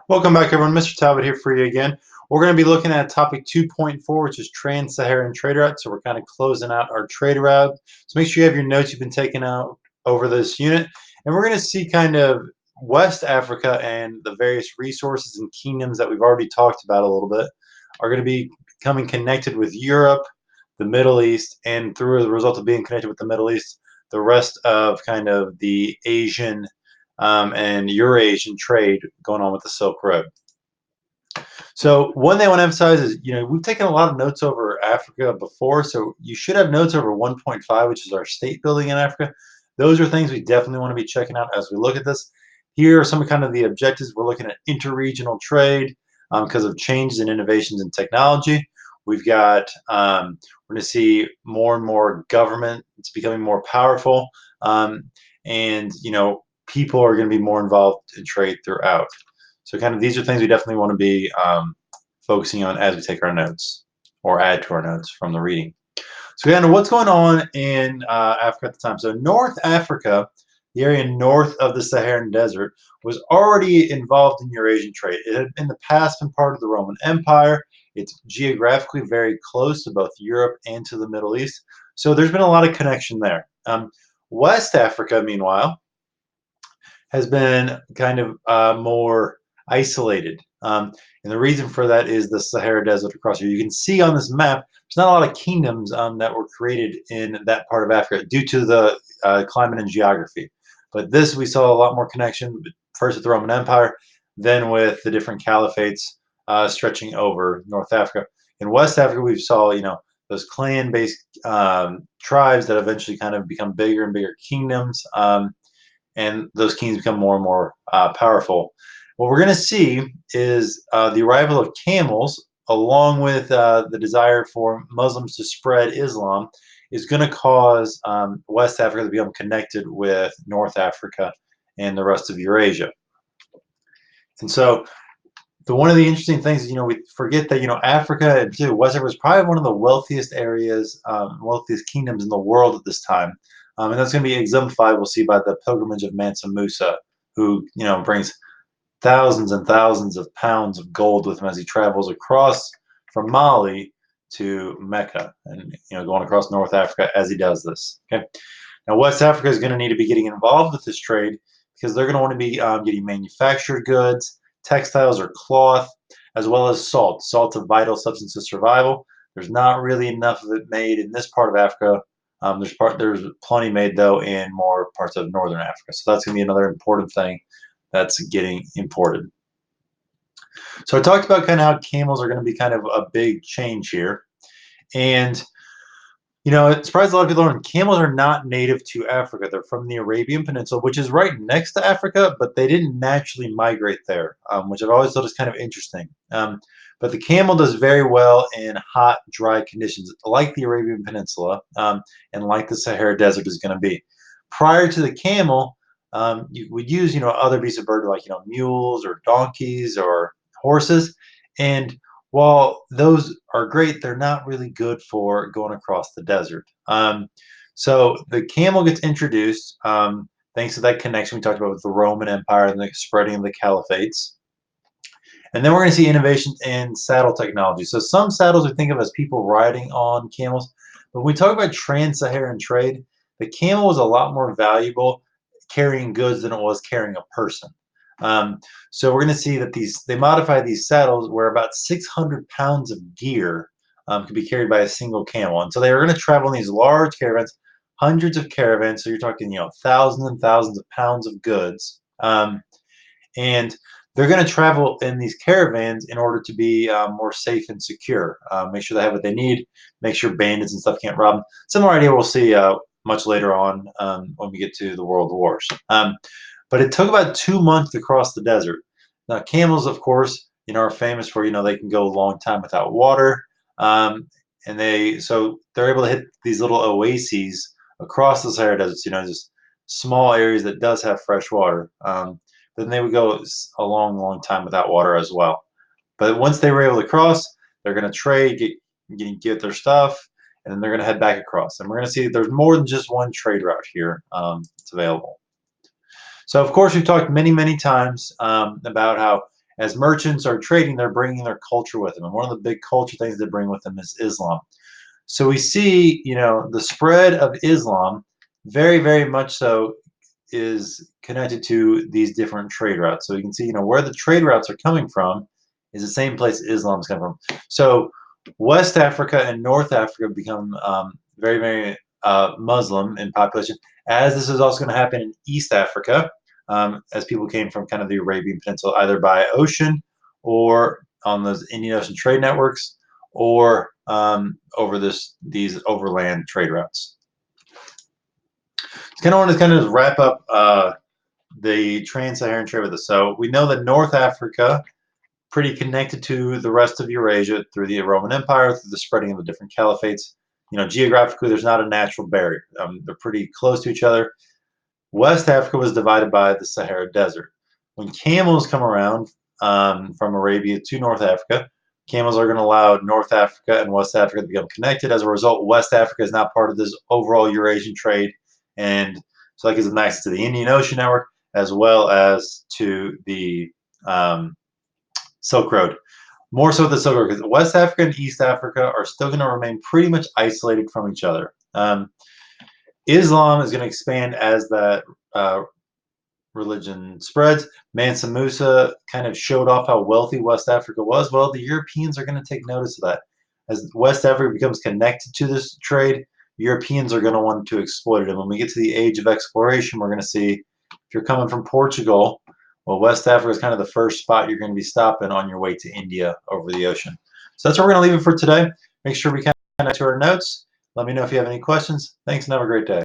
Welcome back, everyone. Mr. Talbott here for you again. We're going to be looking at topic 2.4, which is Trans-Saharan trade route. So we're kind of closing out our trade route. So make sure you have your notes you've been taking out over this unit. And we're going to see kind of West Africa and the various resources and kingdoms that we've already talked about a little bit are going to be becoming connected with Europe, the Middle East, and through the result of being connected with the Middle East, the rest of kind of the Asian and Eurasian trade going on with the Silk Road. So one thing I want to emphasize is, we've taken a lot of notes over Africa before, so you should have notes over 1.5, which is our state building in Africa. Those are things we definitely want to be checking out as we look at this. Here are some of kind of the objectives. We're looking at interregional trade because of changes in innovations in technology. We've got, we're going to see more and more government. It's becoming more powerful. And, people are going to be more involved in trade throughout. So kind of these are things we definitely want to be focusing on as we take our notes or add to our notes from the reading. So kind of what's going on in Africa at the time. So North Africa, the area north of the Saharan Desert, was already involved in Eurasian trade. It had in the past been part of the Roman Empire. It's geographically very close to both Europe and to the Middle East. So there's been a lot of connection there. West Africa, meanwhile, has been kind of more isolated. And the reason for that is the Sahara Desert across here. You can see on this map, there's not a lot of kingdoms that were created in that part of Africa due to the climate and geography. But this, we saw a lot more connection, first with the Roman Empire, then with the different caliphates stretching over North Africa. In West Africa, we saw, those clan-based tribes that eventually kind of become bigger and bigger kingdoms. And those kings become more and more powerful. What we're going to see is the arrival of camels, along with the desire for Muslims to spread Islam, is going to cause West Africa to become connected with North Africa and the rest of Eurasia. And so, one of the interesting things is, we forget that, Africa and too, West Africa was probably one of the wealthiest areas, wealthiest kingdoms in the world at this time. And that's going to be exemplified, we'll see, by the pilgrimage of Mansa Musa, who, brings thousands and thousands of pounds of gold with him as he travels across from Mali to Mecca and, going across North Africa as he does this. Okay. Now, West Africa is going to need to be getting involved with this trade because they're going to want to be getting manufactured goods, textiles or cloth, as well as salt. Salt's a vital substance of survival. There's not really enough of it made in this part of Africa. There's plenty made, though, in more parts of northern Africa. So that's going to be another important thing that's getting imported. So I talked about kind of how camels are going to be kind of a big change here. And it surprised a lot of people. Camels are not native to Africa. They're from the Arabian Peninsula, which is right next to Africa, but they didn't naturally migrate there, which I've always thought is kind of interesting. But the camel does very well in hot, dry conditions, like the Arabian Peninsula and like the Sahara Desert is going to be. Prior to the camel, you would use, other beasts of burden like, mules or donkeys or horses. And while those are great, they're not really good for going across the desert. So the camel gets introduced thanks to that connection we talked about with the Roman Empire and the spreading of the caliphates. And then we're going to see innovations in saddle technology. So some saddles we think of as people riding on camels. But when we talk about trans-Saharan trade, the camel was a lot more valuable carrying goods than it was carrying a person. So we're going to see that they modify these saddles where about 600 pounds of gear can be carried by a single camel. And so they are going to travel in these large caravans, hundreds of caravans. So you're talking, thousands and thousands of pounds of goods. And they're going to travel in these caravans in order to be more safe and secure. Make sure they have what they need. Make sure bandits and stuff can't rob them. Similar idea we'll see much later on when we get to the World Wars. But it took about 2 months to cross the desert. Now, camels, of course, are famous for, they can go a long time without water. And so they're able to hit these little oases across the Sahara Desert, just small areas that does have fresh water. Then they would go a long, long time without water as well. But once they were able to cross, they're going to trade, get their stuff, and then they're going to head back across. And we're going to see that there's more than just one trade route here that's available. So, of course, we've talked many, many times about how As merchants are trading, they're bringing their culture with them. And one of the big culture things they bring with them is Islam. So we see, the spread of Islam very, very much so is connected to these different trade routes. So you can see, where the trade routes are coming from is the same place Islam is coming from. So West Africa and North Africa become very, very Muslim in population, as this is also going to happen in East Africa, as people came from kind of the Arabian Peninsula, either by ocean or on those Indian Ocean trade networks, or over these overland trade routes. I want to kind of wrap up the Trans-Saharan trade with this. So we know that North Africa, pretty connected to the rest of Eurasia through the Roman Empire, through the spreading of the different caliphates. Geographically, there's not a natural barrier. They're pretty close to each other. West Africa was divided by the Sahara Desert. When camels come around from Arabia to North Africa, camels are going to allow North Africa and West Africa to become connected. As a result, West Africa is now part of this overall Eurasian trade, and so that gives them access to the Indian Ocean network as well as to the Silk Road. More so the Silk Road, because West Africa and East Africa are still going to remain pretty much isolated from each other. Islam is going to expand as that religion spreads. Mansa Musa kind of showed off how wealthy West Africa was. Well, the Europeans are going to take notice of that. As West Africa becomes connected to this trade, Europeans are going to want to exploit it. And when we get to the age of exploration, we're going to see, if you're coming from Portugal, well, West Africa is kind of the first spot you're going to be stopping on your way to India over the ocean. So that's where we're going to leave it for today. Make sure we kind of to our notes. Let me know if you have any questions. Thanks and have a great day.